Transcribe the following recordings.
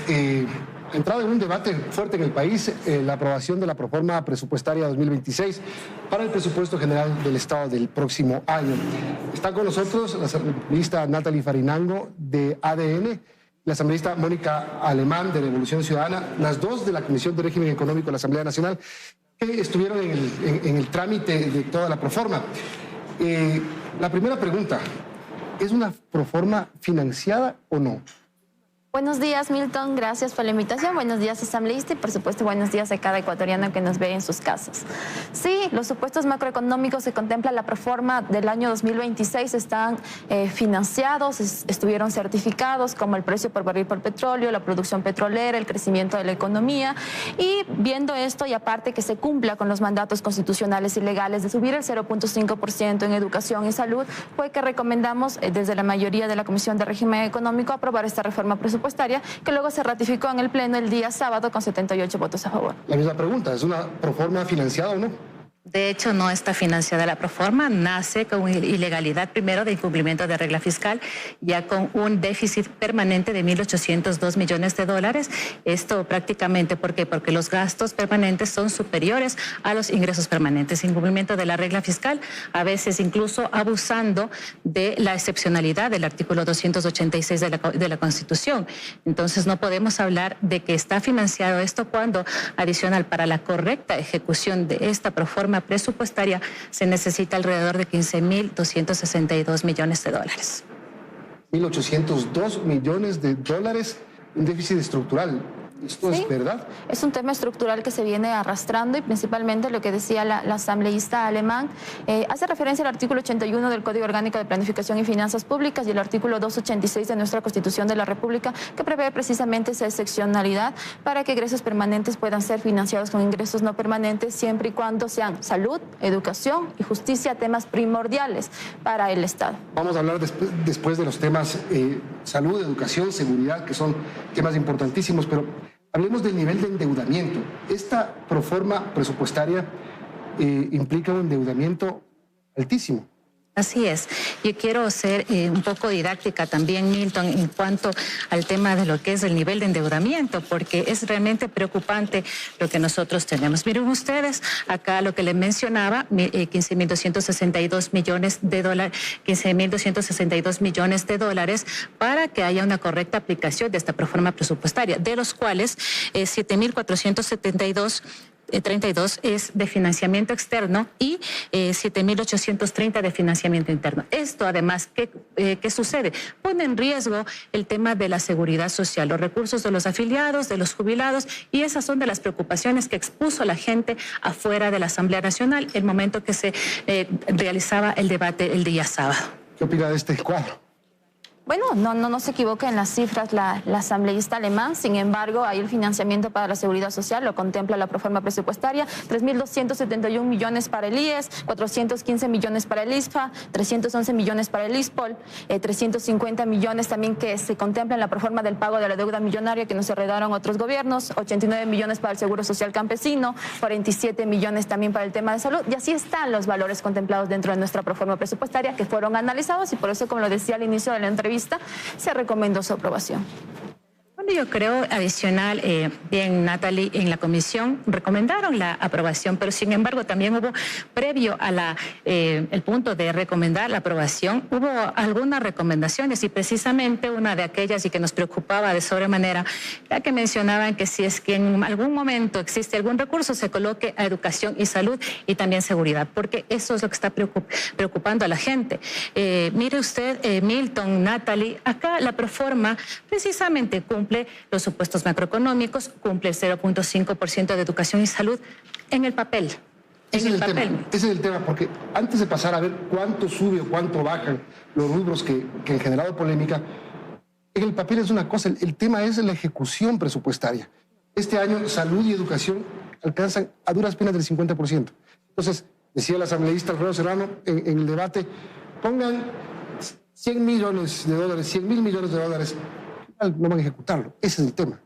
ha entrado en un debate fuerte en el país la aprobación de la proforma presupuestaria 2026 para el presupuesto general del Estado del próximo año. Está con nosotros la asambleísta Natalie Farinango de ADN, la asambleísta Mónica Alemán de Revolución Ciudadana, las dos de la Comisión de Régimen Económico de la Asamblea Nacional, que estuvieron en el trámite de toda la proforma. La primera pregunta, ¿es una proforma financiada o no? Buenos días, Milton. Gracias por la invitación. Buenos días, asambleísta, y por supuesto buenos días a cada ecuatoriano que nos ve en sus casas. Sí, los supuestos macroeconómicos que contempla la proforma del año 2026 están financiados, estuvieron certificados, como el precio por barril por petróleo, la producción petrolera, el crecimiento de la economía. Y viendo esto, y aparte que se cumpla con los mandatos constitucionales y legales de subir el 0.5% en educación y salud, fue que recomendamos desde la mayoría de la Comisión de Régimen Económico aprobar esta reforma presupuestaria, que luego se ratificó en el Pleno el día sábado con 78 votos a favor. La misma pregunta, ¿es una proforma financiada o no? De hecho, no está financiada la proforma, nace con ilegalidad primero de incumplimiento de regla fiscal, ya con un déficit permanente de 1.802 millones de dólares. Esto prácticamente, ¿por qué? Porque los gastos permanentes son superiores a los ingresos permanentes. Incumplimiento de la regla fiscal, a veces incluso abusando de la excepcionalidad del artículo 286 de la Constitución. Entonces, no podemos hablar de que está financiado esto cuando, adicional para la correcta ejecución de esta proforma presupuestaria, se necesita alrededor de 15.262 millones de dólares. 1.802 millones de dólares en déficit estructural. ¿Esto es verdad? Es un tema estructural que se viene arrastrando, y principalmente lo que decía la asambleísta Alemán hace referencia al artículo 81 del Código Orgánico de Planificación y Finanzas Públicas y el artículo 286 de nuestra Constitución de la República, que prevé precisamente esa excepcionalidad para que ingresos permanentes puedan ser financiados con ingresos no permanentes, siempre y cuando sean salud, educación y justicia, temas primordiales para el Estado. Vamos a hablar después de los temas salud, educación, seguridad, que son temas importantísimos, pero hablemos del nivel de endeudamiento. Esta proforma presupuestaria implica un endeudamiento altísimo. Así es. Yo quiero ser un poco didáctica también, Milton, en cuanto al tema de lo que es el nivel de endeudamiento, porque es realmente preocupante lo que nosotros tenemos. Miren ustedes, acá lo que les mencionaba, 15.262 millones de dólares, 15.262 millones de dólares para que haya una correcta aplicación de esta proforma presupuestaria, de los cuales 7.432 32 es de financiamiento externo y 7.830 de financiamiento interno. Esto además, ¿qué sucede? Pone en riesgo el tema de la seguridad social, los recursos de los afiliados, de los jubilados, y esas son de las preocupaciones que expuso la gente afuera de la Asamblea Nacional el momento que se realizaba el debate el día sábado. ¿Qué opina de este cuadro? Bueno, no se equivoca en las cifras la asambleísta Alemán. Sin embargo, ahí el financiamiento para la seguridad social lo contempla la proforma presupuestaria: 3.271 millones para el IES, 415 millones para el ISFA, 311 millones para el ISPOL, 350 millones también que se contempla en la proforma del pago de la deuda millonaria que nos heredaron otros gobiernos, 89 millones para el Seguro Social Campesino, 47 millones también para el tema de salud, y así están los valores contemplados dentro de nuestra proforma presupuestaria que fueron analizados, y por eso, como lo decía al inicio de la entrevista, se recomendó su aprobación. Bueno, yo creo, adicional, bien, Natalie, en la comisión recomendaron la aprobación, pero sin embargo también hubo, previo a el punto de recomendar la aprobación, hubo algunas recomendaciones, y precisamente una de aquellas y que nos preocupaba de sobremanera, la que mencionaban que si es que en algún momento existe algún recurso, se coloque a educación y salud y también seguridad, porque eso es lo que está preocupando a la gente. Mire usted, Milton, Natalie, acá la proforma precisamente cumple los supuestos macroeconómicos, cumple el 0.5% de educación y salud en el papel. Ese es el tema, porque antes de pasar a ver cuánto sube o cuánto bajan los rubros que han generado polémica, en el papel es una cosa, el tema es la ejecución presupuestaria. Este año salud y educación alcanzan a duras penas del 50%. Entonces, decía el asambleísta Alfredo Serrano en el debate, pongan 100 millones de dólares, 100.000 millones de dólares, no van a ejecutarlo. Ese es el tema.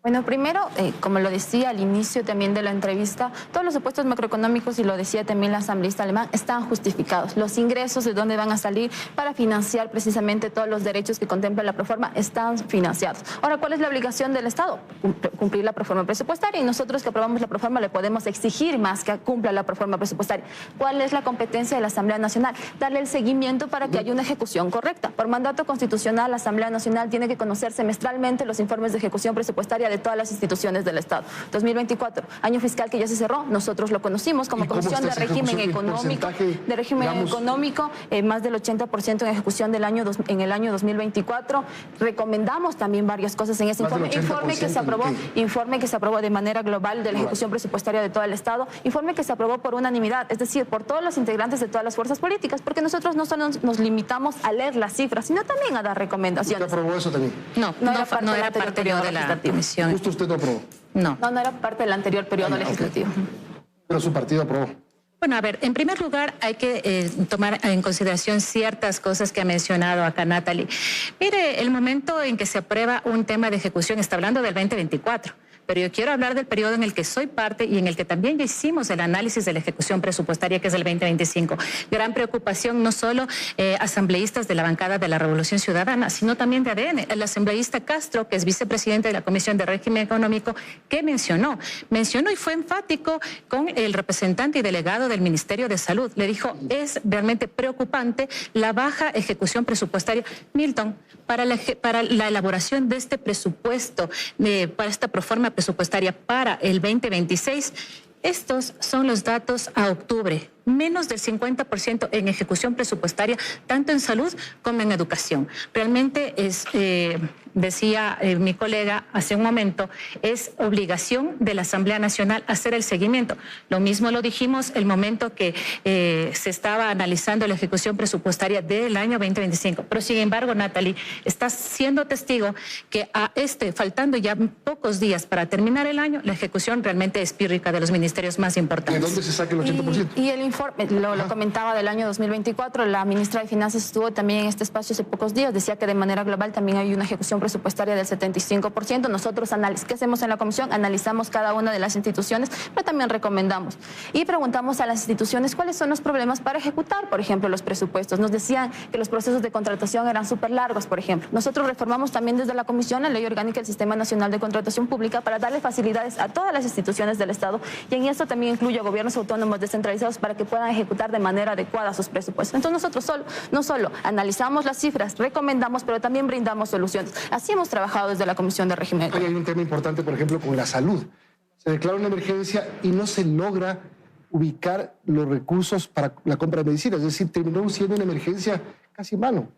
Bueno, primero, como lo decía al inicio también de la entrevista, todos los supuestos macroeconómicos, y lo decía también la asambleísta alemán, están justificados. Los ingresos de dónde van a salir para financiar precisamente todos los derechos que contempla la proforma están financiados. Ahora, ¿cuál es la obligación del Estado? Cumplir la proforma presupuestaria, y nosotros que aprobamos la proforma le podemos exigir más que cumpla la proforma presupuestaria. ¿Cuál es la competencia de la Asamblea Nacional? Darle el seguimiento para que haya una ejecución correcta. Por mandato constitucional, la Asamblea Nacional tiene que conocer semestralmente los informes de ejecución presupuestaria de todas las instituciones del Estado. 2024, año fiscal que ya se cerró, nosotros lo conocimos como Comisión de Régimen Económico. Más del 80% en ejecución en el año 2024. Recomendamos también varias cosas en ese informe que se aprobó de manera global de la ejecución presupuestaria de todo el Estado, informe que se aprobó por unanimidad, es decir, por todos los integrantes de todas las fuerzas políticas, porque nosotros no solo nos limitamos a leer las cifras, sino también a dar recomendaciones. ¿Usted aprobó eso también? No era parte de la comisión. Justo usted no aprobó. No era parte del anterior periodo legislativo. Okay. Pero su partido aprobó. Bueno, a ver, en primer lugar hay que tomar en consideración ciertas cosas que ha mencionado acá Natalie. Mire, el momento en que se aprueba un tema de ejecución está hablando del 2024. Pero yo quiero hablar del periodo en el que soy parte y en el que también ya hicimos el análisis de la ejecución presupuestaria, que es el 2025. Gran preocupación no solo asambleístas de la bancada de la Revolución Ciudadana, sino también de ADN. El asambleísta Castro, que es vicepresidente de la Comisión de Régimen Económico, que mencionó y fue enfático con el representante y delegado del Ministerio de Salud. Le dijo, es realmente preocupante la baja ejecución presupuestaria. Milton, para la elaboración de este presupuesto, para esta proforma presupuestaria para el 2026, estos son los datos a octubre. Menos del 50% en ejecución presupuestaria, tanto en salud como en educación. Realmente es, decía mi colega hace un momento, es obligación de la Asamblea Nacional hacer el seguimiento. Lo mismo lo dijimos el momento que se estaba analizando la ejecución presupuestaria del año 2025. Pero sin embargo, Natalie, estás siendo testigo que faltando ya pocos días para terminar el año, la ejecución realmente es pírrica de los ministerios más importantes. ¿De dónde se saca el 80%? Y el informe, lo comentaba del año 2024, la ministra de Finanzas estuvo también en este espacio hace pocos días, decía que de manera global también hay una ejecución presupuestaria del 75%. Nosotros, ¿qué hacemos en la comisión? Analizamos cada una de las instituciones, pero también recomendamos. Y preguntamos a las instituciones cuáles son los problemas para ejecutar, por ejemplo, los presupuestos. Nos decían que los procesos de contratación eran súper largos, por ejemplo. Nosotros reformamos también desde la comisión la Ley Orgánica del Sistema Nacional de Contratación Pública para darle facilidades a todas las instituciones del Estado, y en esto también incluye a gobiernos autónomos descentralizados para que puedan ejecutar de manera adecuada sus presupuestos. Entonces nosotros no solo analizamos las cifras, recomendamos, pero también brindamos soluciones. Así hemos trabajado desde la Comisión de Régimen. Hay un tema importante, por ejemplo, con la salud. Se declara una emergencia y no se logra ubicar los recursos para la compra de medicinas. Es decir, terminó siendo una emergencia casi en vano.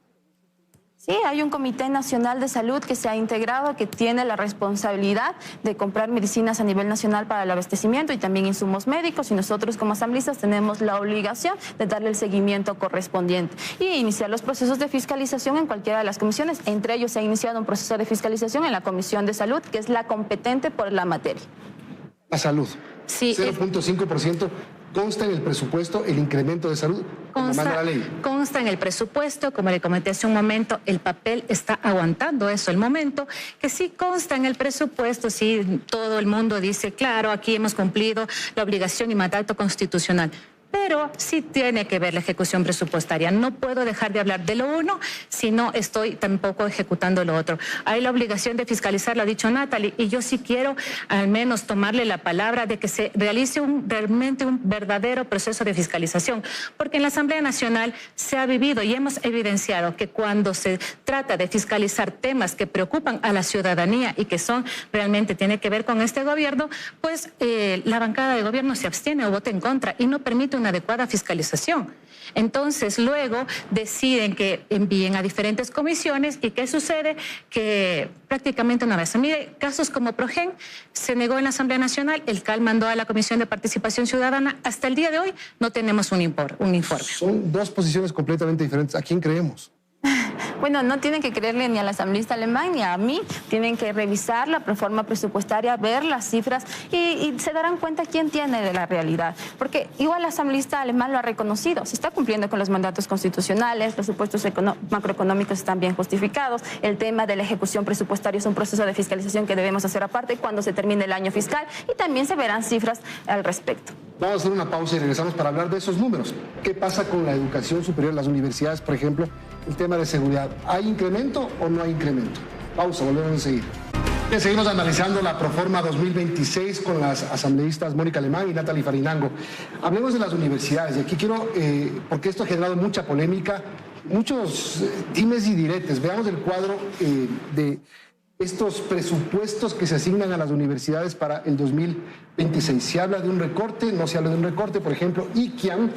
Sí, hay un Comité Nacional de Salud que se ha integrado, que tiene la responsabilidad de comprar medicinas a nivel nacional para el abastecimiento y también insumos médicos, y nosotros como asambleístas tenemos la obligación de darle el seguimiento correspondiente y iniciar los procesos de fiscalización en cualquiera de las comisiones. Entre ellos se ha iniciado un proceso de fiscalización en la Comisión de Salud, que es la competente por la materia. La salud. Sí, 0.5%. ¿Consta en el presupuesto el incremento de salud como manda la ley? Consta en el presupuesto, como le comenté hace un momento, el papel está aguantando eso. El momento que sí consta en el presupuesto, sí, todo el mundo dice, claro, aquí hemos cumplido la obligación y mandato constitucional. Pero sí tiene que ver la ejecución presupuestaria. No puedo dejar de hablar de lo uno si no estoy tampoco ejecutando lo otro. Hay la obligación de fiscalizar, lo ha dicho Natalie, y yo sí quiero al menos tomarle la palabra de que se realice realmente un verdadero proceso de fiscalización, porque en la Asamblea Nacional se ha vivido y hemos evidenciado que cuando se trata de fiscalizar temas que preocupan a la ciudadanía y que realmente tiene que ver con este gobierno, pues la bancada de gobierno se abstiene o vota en contra y no permite una adecuada fiscalización. Entonces, luego deciden que envíen a diferentes comisiones y ¿qué sucede? Que prácticamente una vez. Mire, casos como Progen se negó en la Asamblea Nacional, el CAL mandó a la Comisión de Participación Ciudadana. Hasta el día de hoy no tenemos un informe. Son dos posiciones completamente diferentes. ¿A quién creemos? Bueno, no tienen que creerle ni al asambleísta alemán ni a mí. Tienen que revisar la proforma presupuestaria, ver las cifras y se darán cuenta quién tiene de la realidad. Porque igual el asambleísta alemán lo ha reconocido. Se está cumpliendo con los mandatos constitucionales, los supuestos macroeconómicos están bien justificados. El tema de la ejecución presupuestaria es un proceso de fiscalización que debemos hacer aparte cuando se termine el año fiscal y también se verán cifras al respecto. Vamos a hacer una pausa y regresamos para hablar de esos números. ¿Qué pasa con la educación superior, las universidades, por ejemplo? El tema de seguridad. ¿Hay incremento o no hay incremento? Pausa, volvemos enseguida. Bien, seguimos analizando la Proforma 2026 con las asambleístas Mónica Alemán y Natalie Farinango. Hablemos de las universidades y aquí quiero, porque esto ha generado mucha polémica, muchos dimes y diretes. Veamos el cuadro de estos presupuestos que se asignan a las universidades para el 2026. Se habla de un recorte, no se habla de un recorte, por ejemplo, ICIAN,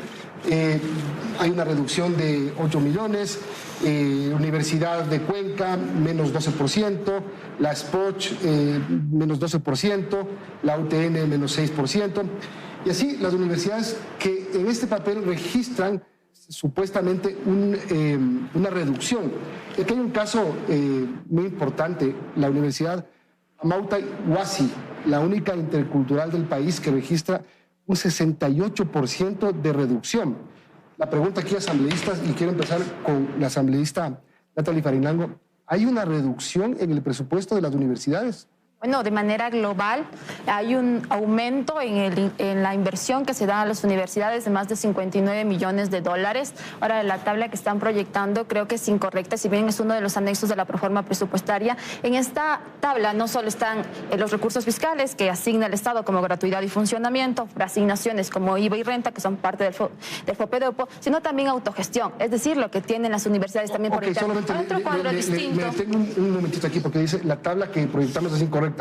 hay una reducción de 8 millones, Universidad de Cuenca, menos 12%, la SPOCH, menos 12%, la UTN, menos 6%, y así las universidades que en este papel registran supuestamente una reducción. Aquí hay un caso muy importante, la Universidad Amautai Huasi, la única intercultural del país que registra un 68% de reducción. La pregunta aquí, asambleístas, y quiero empezar con la asambleísta Natalie Farinango, ¿hay una reducción en el presupuesto de las universidades? Bueno, de manera global hay un aumento en la inversión que se da a las universidades de más de 59 millones de dólares. Ahora, la tabla que están proyectando creo que es incorrecta, si bien es uno de los anexos de la proforma presupuestaria. En esta tabla no solo están los recursos fiscales que asigna el Estado como gratuidad y funcionamiento, asignaciones como IVA y renta, que son parte del FOPEDOPO, sino también autogestión, es decir, lo que tienen las universidades también por interno. Otro cuadro distinto. Me detengo un momentito aquí porque dice la tabla que proyectamos es incorrecta.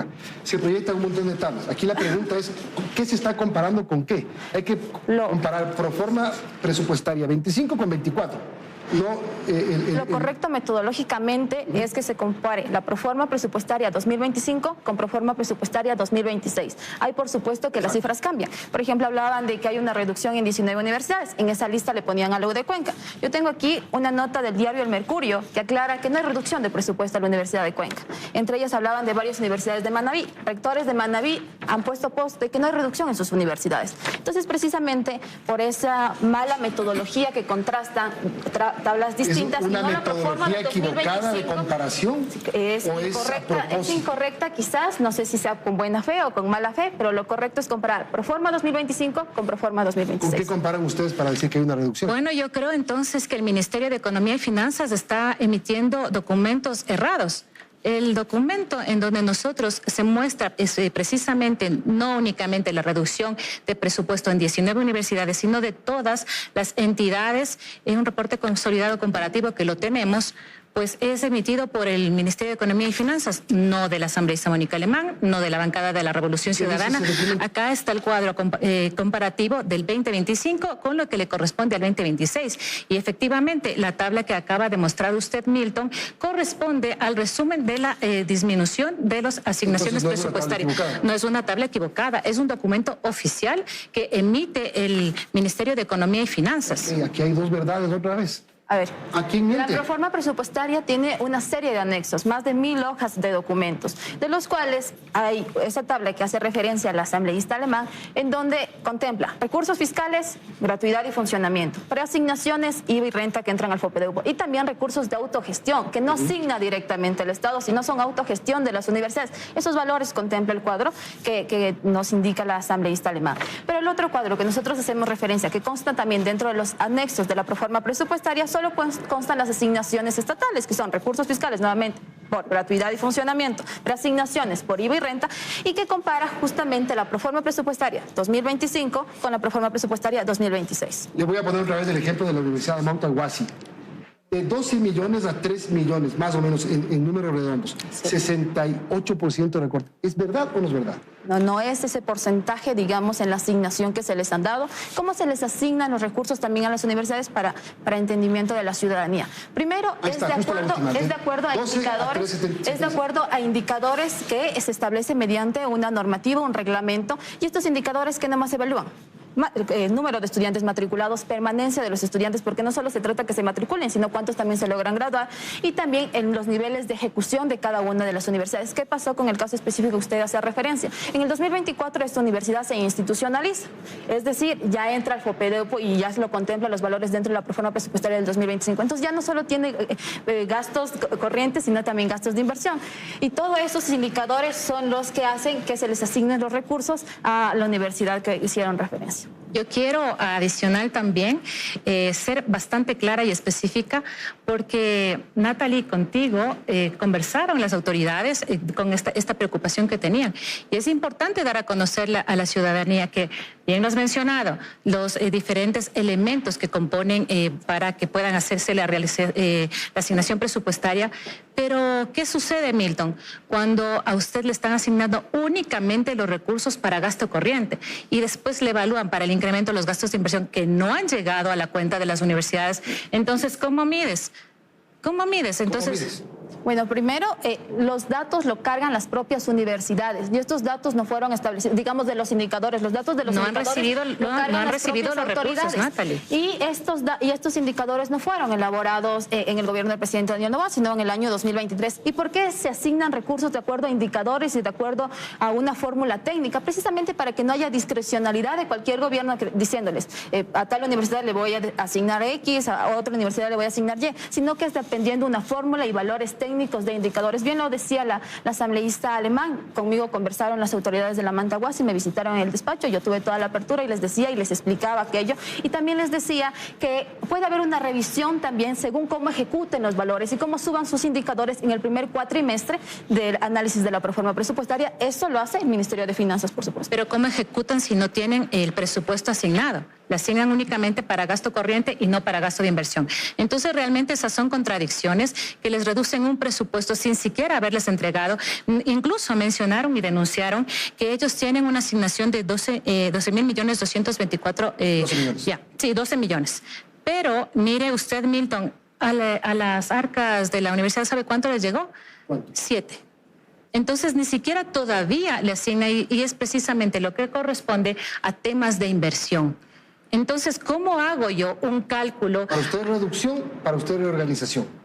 Se proyectan un montón de tablas. Aquí la pregunta es, ¿qué se está comparando con qué? Hay que comparar proforma presupuestaria 25 con 24. Lo correcto metodológicamente es que se compare la proforma presupuestaria 2025 con proforma presupuestaria 2026. Hay, por supuesto, que las cifras cambian. Por ejemplo, hablaban de que hay una reducción en 19 universidades. En esa lista le ponían a la U de Cuenca. Yo tengo aquí una nota del diario El Mercurio que aclara que no hay reducción de presupuesto a la Universidad de Cuenca. Entre ellas hablaban de varias universidades de Manabí. Rectores de Manabí han puesto post de que no hay reducción en sus universidades. Entonces, precisamente por esa mala metodología que contrastan tablas distintas. ¿Es una y no metodología equivocada de comparación? Es incorrecta quizás, no sé si sea con buena fe o con mala fe, pero lo correcto es comparar proforma 2025 con proforma 2026. ¿Con qué comparan ustedes para decir que hay una reducción? Bueno, yo creo entonces que el Ministerio de Economía y Finanzas está emitiendo documentos errados. El documento en donde nosotros se muestra precisamente no únicamente la reducción de presupuesto en 19 universidades, sino de todas las entidades, en un reporte consolidado comparativo que lo tenemos, pues es emitido por el Ministerio de Economía y Finanzas, no de la asambleísta Mónica Alemán, no de la bancada de la Revolución Ciudadana. Acá está el cuadro comparativo del 2025 con lo que le corresponde al 2026. Y efectivamente, la tabla que acaba de mostrar usted, Milton, corresponde al resumen de la disminución de las asignaciones presupuestarias. No es una tabla equivocada, es un documento oficial que emite el Ministerio de Economía y Finanzas. Aquí hay dos verdades otra vez. A ver, ¿a quién miente? La proforma presupuestaria tiene una serie de anexos, más de 1000 hojas de documentos, de los cuales hay esa tabla que hace referencia al asambleísta alemán, en donde contempla recursos fiscales, gratuidad y funcionamiento, preasignaciones, IVA y renta que entran al FOPEDOPO, y también recursos de autogestión, que no asigna directamente el Estado, sino son autogestión de las universidades. Esos valores contempla el cuadro que nos indica la asambleísta alemán. Pero el otro cuadro que nosotros hacemos referencia, que consta también dentro de los anexos de la proforma presupuestaria, solo constan las asignaciones estatales, que son recursos fiscales, nuevamente, por gratuidad y funcionamiento, reasignaciones por IVA y renta, y que compara justamente la proforma presupuestaria 2025 con la proforma presupuestaria 2026. Le voy a poner otra vez el ejemplo de la Universidad de Amautai Huasi. De 12 millones a 3 millones, más o menos, en números redondos. Sí. 68% de recorte. ¿Es verdad o no es verdad? No es ese porcentaje, digamos, en la asignación que se les han dado. ¿Cómo se les asignan los recursos también a las universidades para entendimiento de la ciudadanía? Primero, es de acuerdo a indicadores que se establece mediante una normativa, un reglamento, y estos indicadores que nada más evalúan número de estudiantes matriculados, permanencia de los estudiantes, porque no solo se trata que se matriculen, sino cuántos también se logran graduar, y también en los niveles de ejecución de cada una de las universidades. ¿Qué pasó con el caso específico que usted hace referencia? En el 2024 esta universidad se institucionaliza, es decir, ya entra al FOPEDEUPO y ya se lo contempla los valores dentro de la proforma presupuestaria del 2025. Entonces ya no solo tiene gastos corrientes, sino también gastos de inversión. Y todos esos indicadores son los que hacen que se les asignen los recursos a la universidad que hicieron referencia. Yo quiero adicional también ser bastante clara y específica, porque Natalie, contigo conversaron las autoridades con esta preocupación que tenían. Y es importante dar a conocer a la ciudadanía que, bien lo has mencionado, los diferentes elementos que componen para que puedan hacerse la asignación presupuestaria. Pero, ¿qué sucede, Milton, cuando a usted le están asignando únicamente los recursos para gasto corriente y después le evalúan para el incremento de los gastos de inversión que no han llegado a la cuenta de las universidades? Entonces, ¿cómo mides? ¿Cómo mides? Entonces, ¿Cómo mides? Bueno, primero, los datos lo cargan las propias universidades y estos datos no fueron establecidos, digamos, de los indicadores. Los datos de los indicadores no han recibido los recursos, Natalie. Y estos indicadores no fueron elaborados en el gobierno del presidente Daniel Noboa, sino en el año 2023. ¿Y por qué se asignan recursos de acuerdo a indicadores y de acuerdo a una fórmula técnica? Precisamente para que no haya discrecionalidad de cualquier gobierno diciéndoles a tal universidad le voy a asignar X, a otra universidad le voy a asignar Y, sino que es dependiendo de una fórmula y valores técnicos de indicadores. Bien lo decía la asambleísta alemán, conmigo conversaron las autoridades de la Mantahuasi, me visitaron en el despacho, yo tuve toda la apertura y les decía y les explicaba aquello, y también les decía que puede haber una revisión también según cómo ejecuten los valores y cómo suban sus indicadores en el primer cuatrimestre del análisis de la proforma presupuestaria. Eso lo hace el Ministerio de Finanzas, por supuesto. Pero ¿cómo ejecutan si no tienen el presupuesto asignado? Le asignan únicamente para gasto corriente y no para gasto de inversión. Entonces, realmente esas son contradicciones que les reducen un presupuesto sin siquiera haberles entregado. Incluso mencionaron y denunciaron que ellos tienen una asignación de 12.224 millones. Ya, sí, 12 millones. Pero mire usted, Milton, a las arcas de la universidad, ¿sabe cuánto les llegó? ¿Cuánto? 7. Entonces, ni siquiera todavía le asigna, y es precisamente lo que corresponde a temas de inversión. Entonces, ¿cómo hago yo un cálculo? Para usted reducción, para usted reorganización.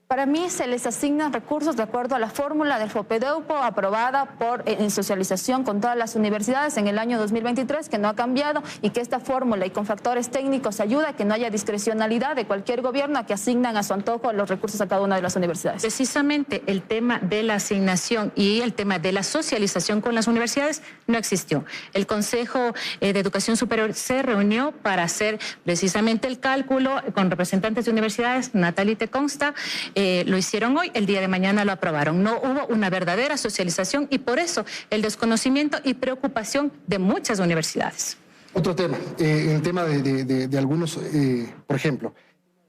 Para mí se les asignan recursos de acuerdo a la fórmula del FOPEDEUPO aprobada en socialización con todas las universidades en el año 2023, que no ha cambiado, y que esta fórmula y con factores técnicos ayuda a que no haya discrecionalidad de cualquier gobierno a que asignan a su antojo los recursos a cada una de las universidades. Precisamente el tema de la asignación y el tema de la socialización con las universidades no existió. El Consejo de Educación Superior se reunió para hacer precisamente el cálculo con representantes de universidades. Natalie, te consta, lo hicieron hoy, el día de mañana lo aprobaron. No hubo una verdadera socialización y por eso el desconocimiento y preocupación de muchas universidades. Otro tema, el tema de algunos, por ejemplo,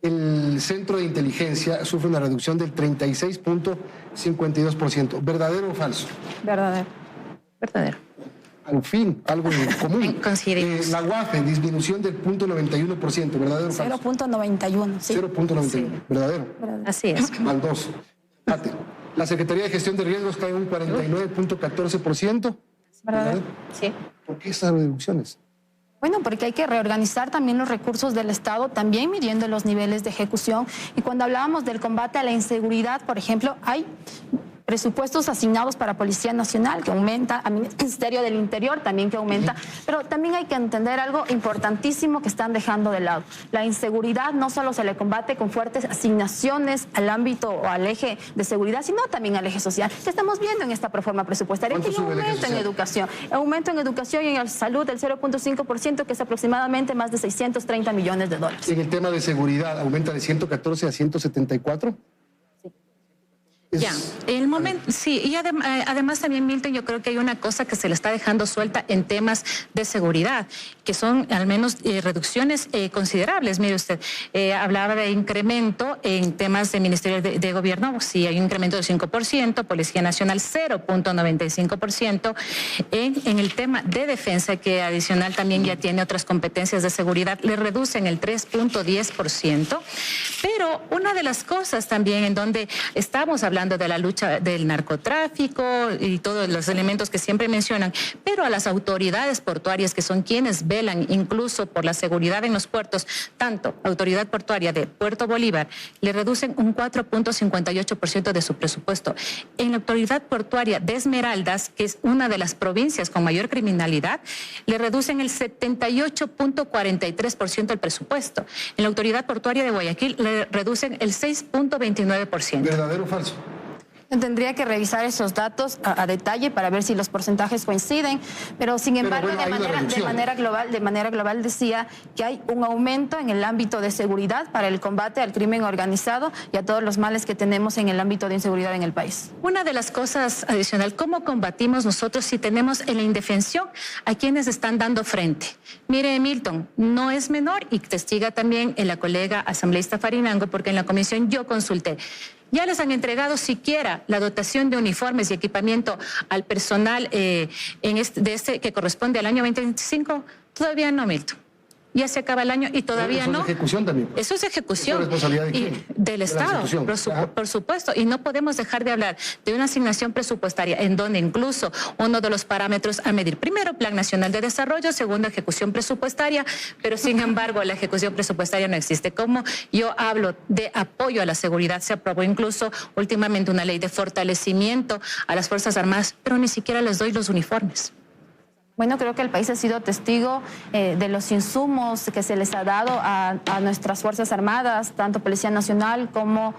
el Centro de Inteligencia sufre una reducción del 36.52%. ¿Verdadero o falso? Verdadero. Verdadero. Al fin, algo común. Coincidimos. La UAFE, disminución del 0.91%, ¿verdadero o falso? 0.91, sí. 0.91, Sí. ¿verdadero? Así es. Al 2. La Secretaría de Gestión de Riesgos cae en un 49.14%. ¿Verdadero? Sí. ¿Por qué esas reducciones? Bueno, porque hay que reorganizar también los recursos del Estado, también midiendo los niveles de ejecución. Y cuando hablábamos del combate a la inseguridad, por ejemplo, hay presupuestos asignados para Policía Nacional, que aumenta, a Ministerio del Interior también que aumenta, pero también hay que entender algo importantísimo que están dejando de lado. La inseguridad no solo se le combate con fuertes asignaciones al ámbito o al eje de seguridad, sino también al eje social, que estamos viendo en esta proforma presupuestaria. Hay un aumento en educación, aumento en educación y en salud del 0.5%, que es aproximadamente más de 630 millones de dólares. En el tema de seguridad, aumenta de 114 a 174. Ya, el momento, sí, y además también, Milton, yo creo que hay una cosa que se le está dejando suelta en temas de seguridad, que son al menos reducciones considerables. Mire usted, hablaba de incremento en temas de Ministerio de Gobierno, sí, hay un incremento del 5%, Policía Nacional 0.95%, en el tema de defensa, que adicional también ya tiene otras competencias de seguridad, le reducen el 3.10%, pero una de las cosas también en donde estamos hablando hablando de la lucha del narcotráfico y todos los elementos que siempre mencionan, pero a las autoridades portuarias, que son quienes velan incluso por la seguridad en los puertos, tanto Autoridad Portuaria de Puerto Bolívar, le reducen un 4.58% de su presupuesto. En la Autoridad Portuaria de Esmeraldas, que es una de las provincias con mayor criminalidad, le reducen el 78.43% del presupuesto. En la Autoridad Portuaria de Guayaquil le reducen el 6.29%. ¿Verdadero o falso? Tendría que revisar esos datos a detalle para ver si los porcentajes coinciden, pero sin embargo, bueno, de manera global decía que hay un aumento en el ámbito de seguridad para el combate al crimen organizado y a todos los males que tenemos en el ámbito de inseguridad en el país. Una de las cosas adicional, ¿cómo combatimos nosotros si tenemos en la indefensión a quienes están dando frente? Mire, Milton, no es menor, y testiga también la colega asambleísta Farinango, porque en la comisión yo consulté. Ya les han entregado siquiera la dotación de uniformes y equipamiento al personal que corresponde al año 2025. Todavía no, Milton. Ya se acaba el año y todavía no. ¿Eso es ejecución también? Eso es ejecución. ¿Es responsabilidad de quién? Del Estado, por supuesto. Y no podemos dejar de hablar de una asignación presupuestaria en donde incluso uno de los parámetros a medir, primero, Plan Nacional de Desarrollo, segundo, ejecución presupuestaria, pero sin embargo la ejecución presupuestaria no existe. Como yo hablo de apoyo a la seguridad, se aprobó incluso últimamente una ley de fortalecimiento a las Fuerzas Armadas, pero ni siquiera les doy los uniformes. Bueno, creo que el país ha sido testigo de los insumos que se les ha dado a nuestras Fuerzas Armadas, tanto Policía Nacional como,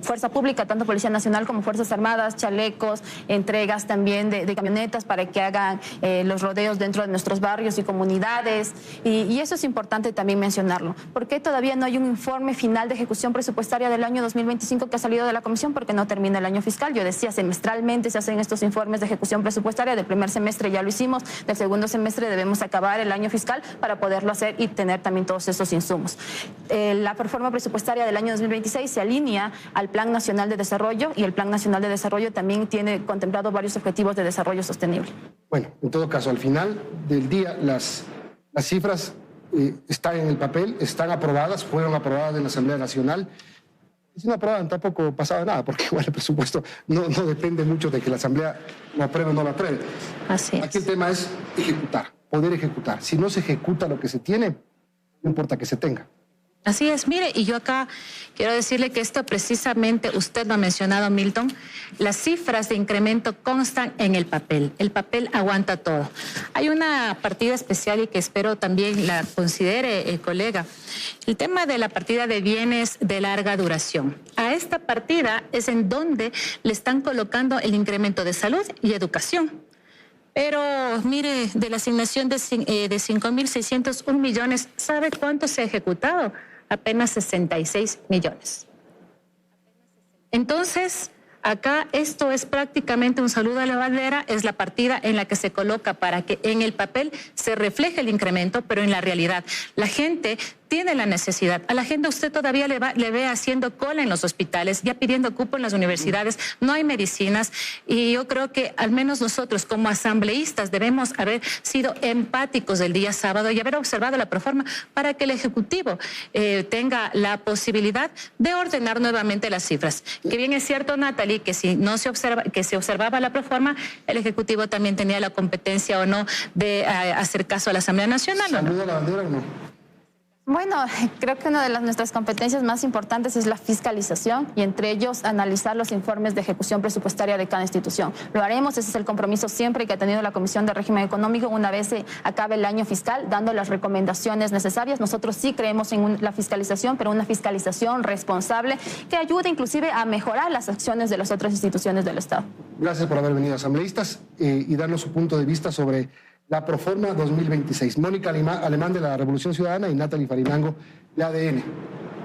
Fuerza Pública, tanto Policía Nacional como Fuerzas Armadas, chalecos, entregas también de camionetas para que hagan los rodeos dentro de nuestros barrios y comunidades. Y eso es importante también mencionarlo. ¿Por qué todavía no hay un informe final de ejecución presupuestaria del año 2025 que ha salido de la Comisión? Porque no termina el año fiscal. Yo decía, semestralmente se hacen estos informes de ejecución presupuestaria. Del primer semestre ya lo hicimos, del segundo semestre debemos acabar el año fiscal para poderlo hacer y tener también todos esos insumos. La reforma presupuestaria del año 2026 se alinea al Plan Nacional de Desarrollo y el Plan Nacional de Desarrollo también tiene contemplado varios objetivos de desarrollo sostenible. Bueno, en todo caso, al final del día las cifras están en el papel, están aprobadas, fueron aprobadas en la Asamblea Nacional. Si no aprobaban tampoco pasaba nada, porque el presupuesto no depende mucho de que la Asamblea lo apruebe o no lo apruebe. Así es. Aquí el tema es ejecutar, poder ejecutar. Si no se ejecuta lo que se tiene, no importa que se tenga. Así es, mire, y yo acá quiero decirle que esto precisamente, usted lo ha mencionado, Milton, las cifras de incremento constan en el papel aguanta todo. Hay una partida especial y que espero también la considere, colega, el tema de la partida de bienes de larga duración. A esta partida es en donde le están colocando el incremento de salud y educación. Pero mire, de la asignación de 5.601 millones, ¿sabe cuánto se ha ejecutado? Apenas 66 millones. Entonces, acá esto es prácticamente un saludo a la bandera, es la partida en la que se coloca para que en el papel se refleje el incremento, pero en la realidad la gente tiene la necesidad. A la gente usted todavía le ve haciendo cola en los hospitales, ya pidiendo cupo en las universidades, no hay medicinas, y yo creo que al menos nosotros como asambleístas debemos haber sido empáticos el día sábado y haber observado la proforma para que el Ejecutivo tenga la posibilidad de ordenar nuevamente las cifras. Que bien es cierto, Natalie, que si no se observaba la proforma, el Ejecutivo también tenía la competencia o no de hacer caso a la Asamblea Nacional. ¿Saludo a la bandera o no? Bueno, creo que una de nuestras competencias más importantes es la fiscalización y entre ellos analizar los informes de ejecución presupuestaria de cada institución. Lo haremos, ese es el compromiso siempre que ha tenido la Comisión de Régimen Económico una vez se acabe el año fiscal, dando las recomendaciones necesarias. Nosotros sí creemos en la fiscalización, pero una fiscalización responsable que ayude inclusive a mejorar las acciones de las otras instituciones del Estado. Gracias por haber venido, asambleístas, y darnos su punto de vista sobre la Proforma 2026. Mónica Alemán de la Revolución Ciudadana y Natalie Farinango de ADN.